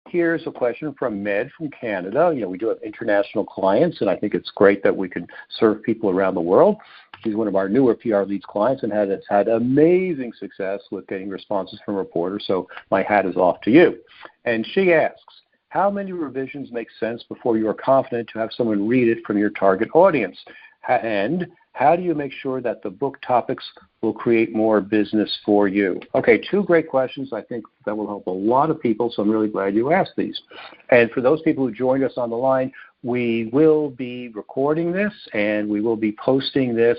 here's a question from Med from Canada. We do have international clients, and I think it's great that we can serve people around the world. She's one of our newer PR Leads clients and has had amazing success with getting responses from reporters, so my hat is off to you. And she asks, how many revisions make sense before you are confident to have someone read it from your target audience? And how do you make sure that the book topics will create more business for you? Okay, two great questions. I think that will help a lot of people, so I'm really glad you asked these. And for those people who joined us on the line, we will be recording this, and we will be posting this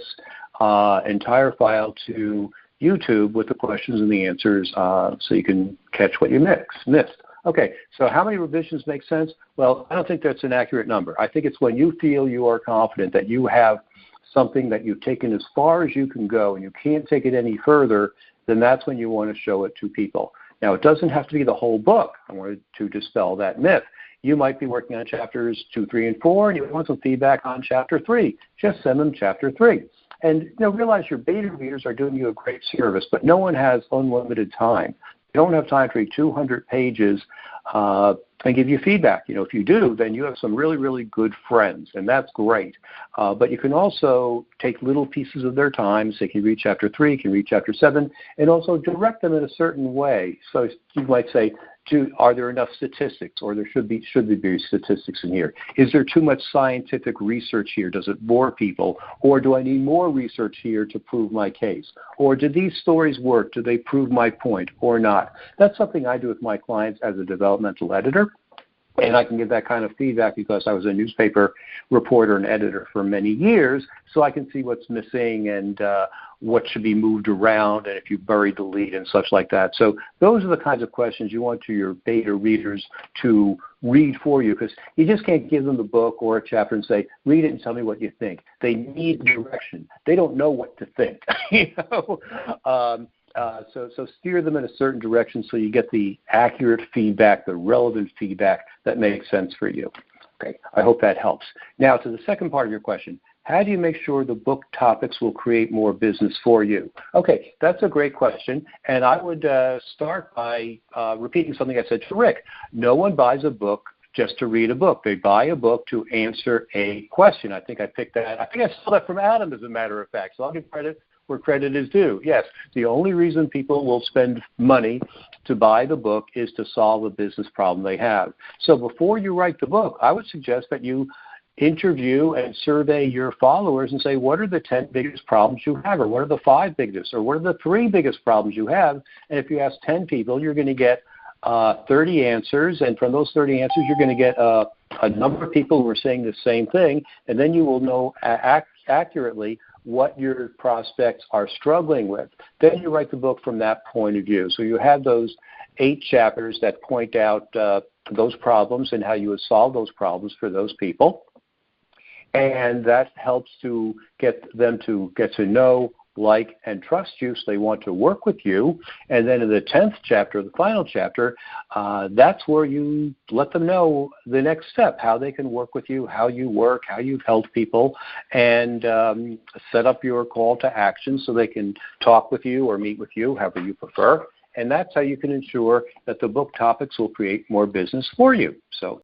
entire file to YouTube with the questions and the answers so you can catch what you missed. Okay, so how many revisions make sense? Well, I don't think that's an accurate number. I think it's when you feel you are confident that you have something that you've taken as far as you can go and you can't take it any further, then that's when you want to show it to people. Now, it doesn't have to be the whole book. I wanted to dispel that myth. You might be working on chapters 2, 3, and 4, and you want some feedback on chapter 3. Just send them chapter 3. And realize your beta readers are doing you a great service, but no one has unlimited time. You don't have time to read 200 pages and give you feedback. If you do, then you have some really, really good friends, and that's great. But you can also take little pieces of their time. So you can read chapter 3, you can read chapter 7, and also direct them in a certain way. So you might say, are there enough statistics, or should there be statistics in here? Is there too much scientific research here? Does it bore people? Or do I need more research here to prove my case? Or do these stories work? Do they prove my point or not? That's something I do with my clients as a developmental editor. And I can give that kind of feedback because I was a newspaper reporter and editor for many years, so I can see what's missing and what should be moved around, and if you buried the lead and such like that. So those are the kinds of questions you want your beta readers to read for you, because you just can't give them the book or a chapter and say, read it and tell me what you think. They need direction. They don't know what to think. So steer them in a certain direction so you get the accurate feedback, the relevant feedback that makes sense for you. Okay, I hope that helps. Now to the second part of your question, how do you make sure the book topics will create more business for you? Okay, that's a great question, and I would start by repeating something I said to Rick. No one buys a book just to read a book. They buy a book to answer a question. I think I picked that. I think I stole that from Adam, as a matter of fact, so I'll give credit where credit is due. Yes, the only reason people will spend money to buy the book is to solve a business problem they have. So before you write the book, I would suggest that you interview and survey your followers and say, what are the 10 biggest problems you have, or what are the 5 biggest, or what are the 3 biggest problems you have? And if you ask 10 people, you're going to get 30 answers, and from those 30 answers, you're going to get a number of people who are saying the same thing, and then you will know accurately what your prospects are struggling with. Then you write the book from that point of view. So you have those 8 chapters that point out those problems and how you would solve those problems for those people. And that helps to get them to get to know, like, and trust you, so they want to work with you. And then in the 10th chapter, the final chapter, that's where you let them know the next step, how they can work with you, how you work, how you've helped people, and set up your call to action so they can talk with you or meet with you, however you prefer. And that's how you can ensure that the book topics will create more business for you. So